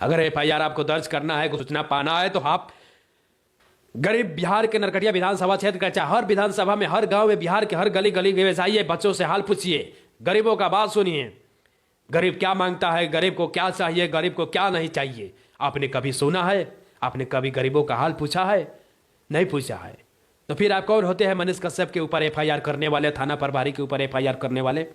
अगर एफआईआर आपको दर्ज करना है, कुछ सूचना पाना है, तो आप गरीब बिहार के नरकटिया विधानसभा क्षेत्र का, चाहे हर विधानसभा में, हर गांव में, बिहार के हर गली गली में जाइए, बच्चों से हाल पूछिए, गरीबों का बात सुनिए, गरीब क्या मांगता है, गरीब को क्या चाहिए, गरीब को क्या नहीं चाहिए। आपने कभी सुना है? आपने कभी गरीबों का हाल पूछा है? नहीं पूछा है। तो फिर आप कौन होते हैं मनीष कश्यप के ऊपर एफआईआर करने वाले, थाना प्रभारी के ऊपर एफआईआर करने वाले?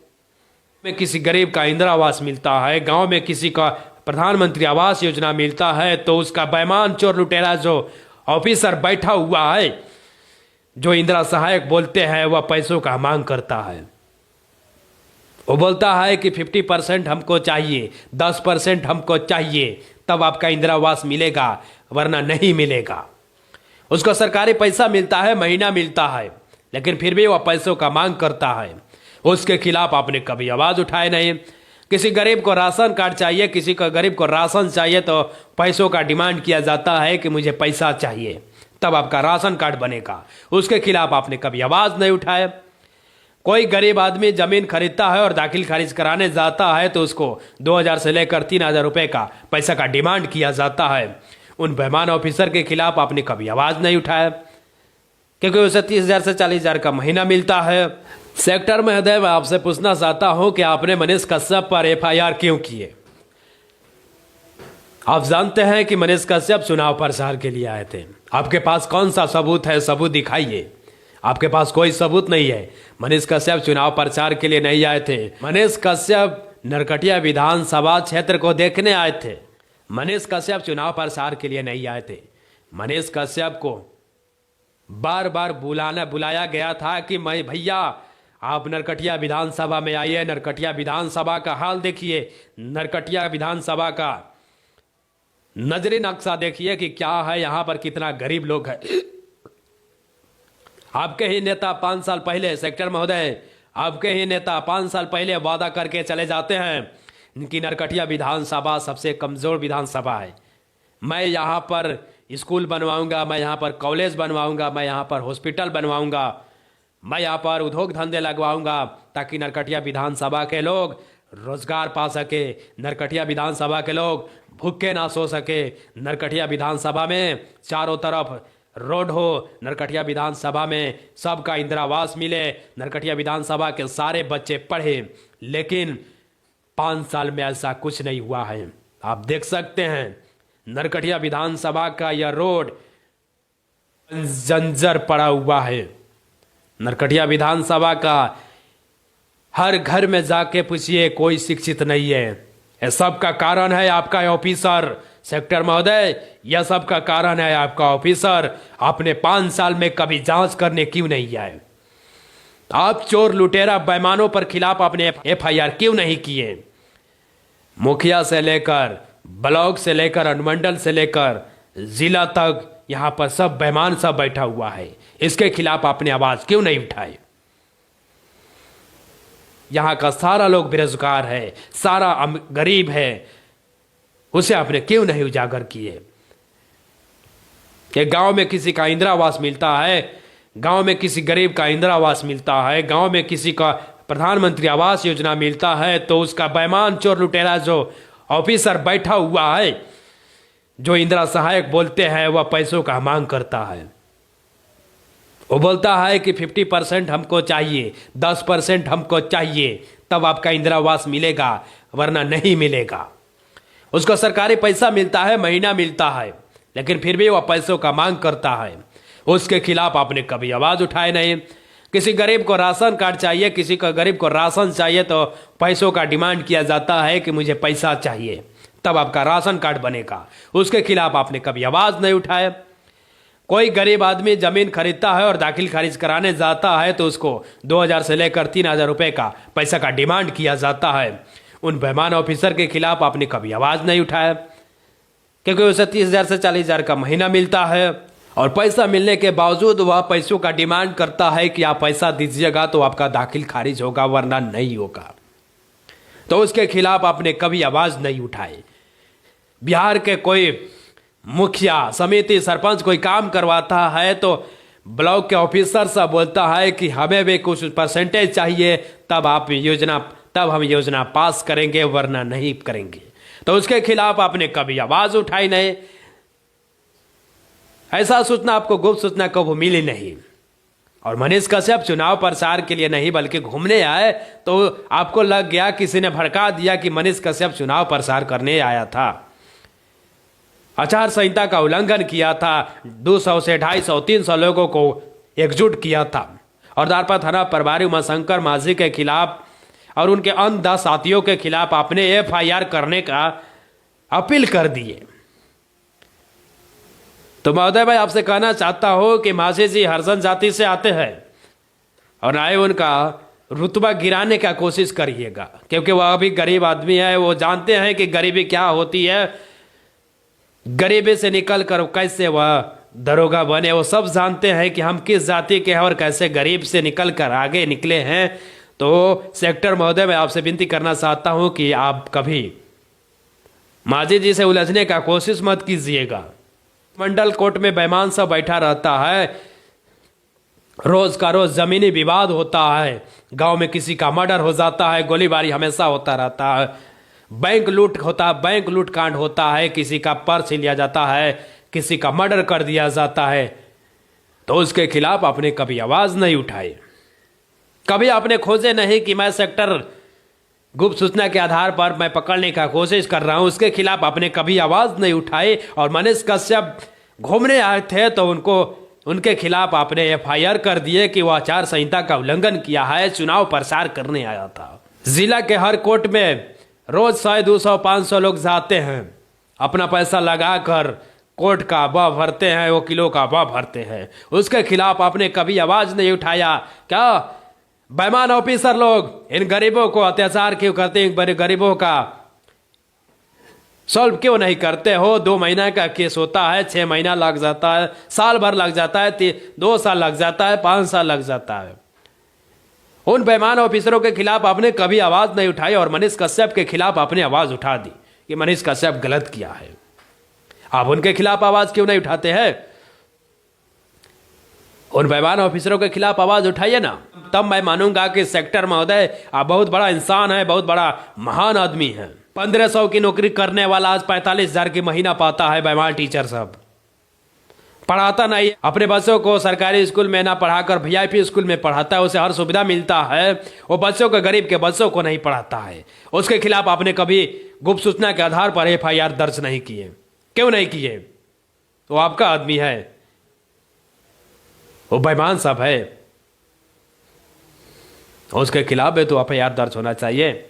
में किसी गरीब का इंदिरा आवास मिलता है, गांव में किसी का प्रधानमंत्री आवास योजना मिलता है, तो उसका बेईमान चोर लुटेरा जो ऑफिसर बैठा हुआ है, जो इंदिरा सहायक बोलते हैं, वह पैसों का मांग करता है। वो बोलता है कि 50% हमको चाहिए, 10% हमको चाहिए, तब आपका इंदिरा आवास मिलेगा, वरना नहीं मिलेगा। उसको सरकारी पैसा मिलता है, महीना मिलता है, लेकिन फिर भी वह पैसों का मांग करता है। उसके खिलाफ आपने कभी आवाज उठाए नहीं। किसी गरीब को राशन कार्ड चाहिए, किसी को गरीब को राशन चाहिए, तो पैसों का डिमांड किया जाता है कि मुझे पैसा चाहिए, तब आपका राशन कार्ड बनेगा। उसके खिलाफ आपने कभी आवाज नहीं उठाए। कोई गरीब आदमी जमीन खरीदता है और दाखिल खारिज कराने जाता है, तो उसको 2000 से लेकर 3000 रुपए का पैसा का डिमांड किया जाता है। उन बेईमान ऑफिसर के खिलाफ आपने कभी आवाज नहीं उठाया, क्योंकि उसे 30,000 से 40,000 का महीना मिलता है। सेक्टर महोदय, मैं आपसे पूछना चाहता हूं कि आपने मनीष कश्यप पर एफआईआर क्यों किए? आप जानते हैं कि मनीष कश्यप चुनाव प्रचार के लिए आए थे। आपके पास कौन सा सबूत है? सबूत दिखाइए। आपके पास कोई सबूत नहीं है। मनीष कश्यप चुनाव प्रचार के लिए नहीं आए थे। मनीष कश्यप नरकटिया विधानसभा क्षेत्र को देखने आए थे। मनीष कश्यप चुनाव प्रचार के लिए नहीं आए थे। मनीष कश्यप को बार बार बुलाया गया था कि मैं भैया आप नरकटिया विधानसभा में आइए, नरकटिया विधानसभा का हाल देखिए, नरकटिया विधानसभा का नजरी नक्शा देखिए कि क्या है, यहां पर कितना गरीब लोग हैं। आपके ही नेता 5 साल पहले, सेक्टर महोदय, आपके ही नेता 5 साल पहले वादा करके चले जाते हैं इनकी नरकटिया विधानसभा सबसे कमजोर विधानसभा है, मैं यहाँ पर स्कूल बनवाऊंगा, मैं यहाँ पर कॉलेज बनवाऊंगा, मैं यहाँ पर हॉस्पिटल बनवाऊंगा, मैं यहाँ पर उद्योग धंधे लगवाऊंगा, ताकि नरकटिया विधानसभा के लोग रोजगार पा सके, नरकटिया विधानसभा के लोग भूखे ना सो सके, नरकटिया विधानसभा में चारों तरफ रोड हो, नरकटिया विधानसभा में सबका इंदिरा आवास मिले, नरकटिया विधानसभा के सारे बच्चे पढ़े। लेकिन 5 साल में ऐसा कुछ नहीं हुआ है। आप देख सकते हैं नरकटिया विधानसभा का यह रोड जंजर पड़ा हुआ है। नरकटिया विधानसभा का हर घर में जाके पूछिए, कोई शिक्षित नहीं है। यह सब का कारण है आपका ऑफिसर। सेक्टर महोदय, यह सब का कारण है आपका ऑफिसर। आपने 5 साल में कभी जांच करने क्यों नहीं आए? आप चोर लुटेरा बेईमानों पर खिलाफ आपने एफआईआर क्यों नहीं किए? मुखिया से लेकर ब्लॉक से लेकर अनुमंडल से लेकर जिला तक यहां पर सब बेईमान सब बैठा हुआ है। इसके खिलाफ आपने आवाज क्यों नहीं उठाई? यहां का सारा लोग बेरोजगार है, सारा गरीब है, उसे आपने क्यों नहीं उजागर किए? कि गांव में किसी का इंदिरा आवास मिलता है, गांव में किसी गरीब का इंदिरा आवास मिलता है, गांव में किसी का प्रधानमंत्री आवास योजना मिलता है, तो उसका बेईमान चोर लुटेरा जो ऑफिसर बैठा हुआ है, जो इंदिरा सहायक बोलते हैं, वह पैसों का मांग करता है। वो बोलता है कि 50% हमको चाहिए, 10% हमको चाहिए, तब आपका इंदिरा आवास मिलेगा, वरना नहीं मिलेगा। उसको सरकारी पैसा मिलता है, महीना मिलता है, लेकिन फिर भी वह पैसों का मांग करता है। उसके खिलाफ आपने कभी आवाज उठाए नहीं। किसी गरीब को राशन कार्ड चाहिए, किसी को गरीब को राशन चाहिए, तो पैसों का डिमांड किया जाता है कि मुझे पैसा चाहिए, तब आपका राशन कार्ड बनेगा। उसके खिलाफ आपने कभी आवाज नहीं उठाए। कोई गरीब आदमी जमीन खरीदता है और दाखिल खारिज कराने जाता है, तो उसको 2000 से लेकर 3000 रुपए का पैसा का डिमांड किया जाता है। उन बेईमान ऑफिसर के खिलाफ आपने कभी आवाज नहीं उठाया, क्योंकि उसे 30,000 से 40,000 का महीना मिलता है, और पैसा मिलने के बावजूद वह पैसों का डिमांड करता है कि आप पैसा दीजिएगा तो आपका दाखिल खारिज होगा, वरना नहीं होगा। तो उसके खिलाफ आपने कभी आवाज नहीं उठाई। बिहार के कोई मुखिया, समिति, सरपंच कोई काम करवाता है, तो ब्लॉक के ऑफिसर से बोलता है कि हमें भी कुछ परसेंटेज चाहिए, तब हम योजना पास करेंगे, वरना नहीं करेंगे। तो उसके खिलाफ आपने कभी आवाज उठाई नहीं। ऐसा सूचना आपको गुप्त सूचना कभी मिली नहीं। और मनीष कश्यप चुनाव प्रचार के लिए नहीं बल्कि घूमने आए, तो आपको लग गया, किसी ने भड़का दिया कि मनीष कश्यप चुनाव प्रचार करने आया था, आचार संहिता का उल्लंघन किया था, 200 से 250 300 लोगों को एकजुट किया था और दारपा थाना प्रभारी उमाशंकर माझी के खिलाफ और उनके अन्य 10 साथियों के खिलाफ आपने FIR करने का अपील कर दिए। तो महोदय भाई, आपसे कहना चाहता हूं कि माझी जी हरिजन जाति से आते हैं और ना ही उनका रुतबा गिराने का कोशिश करिएगा, क्योंकि वह अभी गरीब आदमी है। वो जानते हैं कि गरीबी क्या होती है, गरीबी से निकल कर कैसे वह दरोगा बने। वो सब जानते हैं कि हम किस जाति के हैं और कैसे गरीब से निकल कर आगे निकले हैं। तो सेक्टर महोदय, मैं आपसे विनती करना चाहता हूं कि आप कभी माझी जी से उलझने का कोशिश मत कीजिएगा। मंडल कोर्ट में बेईमान सब बैठा रहता है, रोज का रोज जमीनी विवाद होता है, गांव में किसी का मर्डर हो जाता है, गोलीबारी हमेशा होता रहता है, बैंक लूट होता है, बैंक लूट कांड होता है, किसी का पर्स लिया जाता है, किसी का मर्डर कर दिया जाता है। तो उसके खिलाफ आपने कभी आवाज नहीं उठाई, कभी आपने खोजे नहीं कि मैं सेक्टर गुप्त सूचना के आधार पर मैं पकड़ने का कोशिश कर रहा हूं। उसके खिलाफ आपने कभी आवाज नहीं उठाई। और मनीष कश्यप घूमने आए थे तो उनके खिलाफ आपने FIR कर दिए कि वह आचार संहिता का उल्लंघन किया है, चुनाव प्रचार करने आया था। जिला के हर कोर्ट में रोज 100 200 500 लोग जाते हैं, अपना पैसा लगाकर कोर्ट का बह भरते हैं, वकीलों का बह भरते हैं। उसके खिलाफ आपने कभी आवाज नहीं उठाया। क्या बेईमान ऑफिसर लोग इन गरीबों को अत्याचार क्यों करते हैं, बड़े गरीबों का सॉल्व क्यों नहीं करते हो? 2 महीना का केस होता है, 6 महीना लग जाता है, साल भर लग जाता है, 2 साल लग जाता है, 5 साल लग जाता है। उन बेईमान ऑफिसरों के खिलाफ आपने कभी आवाज नहीं उठाई और मनीष कश्यप के खिलाफ आपने आवाज उठा दी कि मनीष कश्यप गलत किया है। आप उनके खिलाफ आवाज क्यों नहीं उठाते हैं? उन बेईमान ऑफिसरों के खिलाफ आवाज उठाइए ना, तब मैं मानूंगा कि सेक्टर महोदय आप बहुत बड़ा इंसान है, बहुत बड़ा महान आदमी है। 1500 की नौकरी करने वाला आज 45,000 की महीना पाता है। बेईमान टीचर सब पढ़ाता नहीं, अपने बच्चों को सरकारी स्कूल में ना पढ़ाकर VIP स्कूल में पढ़ाता है, उसे हर सुविधा मिलता है। वो बच्चों को, गरीब के बच्चों को नहीं पढ़ाता है। उसके खिलाफ आपने कभी गुप्त सूचना के आधार पर FIR दर्ज नहीं किए। क्यों नहीं किए? वो आपका आदमी है, वो बेईमान सब है, उसके खिलाफ भी तो FIR दर्ज होना चाहिए।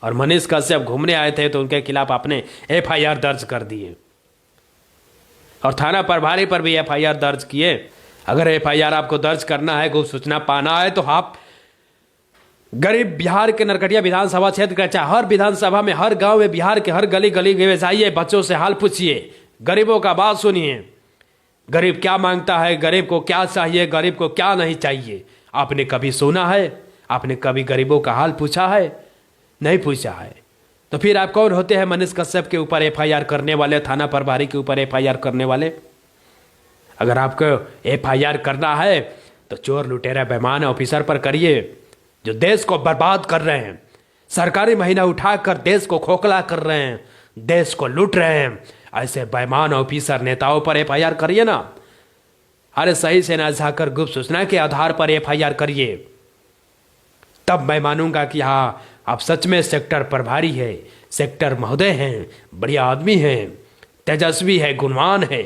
और मनीष कश्यप घूमने आए थे तो उनके खिलाफ आपने FIR दर्ज कर दिए और थाना प्रभारी पर भी FIR दर्ज किए। अगर FIR आपको दर्ज करना है, गुप्त सूचना पाना है, तो आप गरीब बिहार के नरकटिया विधानसभा क्षेत्र का, चाहे हर विधानसभा में, हर गांव में, बिहार के हर गली गली में जाइए, बच्चों से हाल पूछिए, गरीबों का बात सुनिए, गरीब क्या मांगता है, गरीब को क्या चाहिए, गरीब को क्या नहीं चाहिए। आपने कभी सुना है? आपने कभी गरीबों का हाल पूछा है? नहीं पूछा है। तो फिर आप कौन होते हैं मनीष कश्यप के ऊपर FIR करने वाले, थाना प्रभारी के ऊपर FIR करने वाले? अगर आपको FIR करना है तो चोर लुटेरा बेईमान ऑफिसर पर करिए, जो देश को बर्बाद कर रहे हैं, सरकारी महीना उठाकर देश को खोखला कर रहे हैं, देश को लूट रहे हैं। ऐसे बेईमान ऑफिसर नेताओं पर FIR करिए ना। अरे सही से ना जाकर गुप्त सूचना के आधार पर FIR करिए, तब मैं मानूंगा कि हाँ, आप सच में सेक्टर प्रभारी है, सेक्टर महोदय हैं, बढ़िया आदमी हैं, तेजस्वी है, गुणवान है।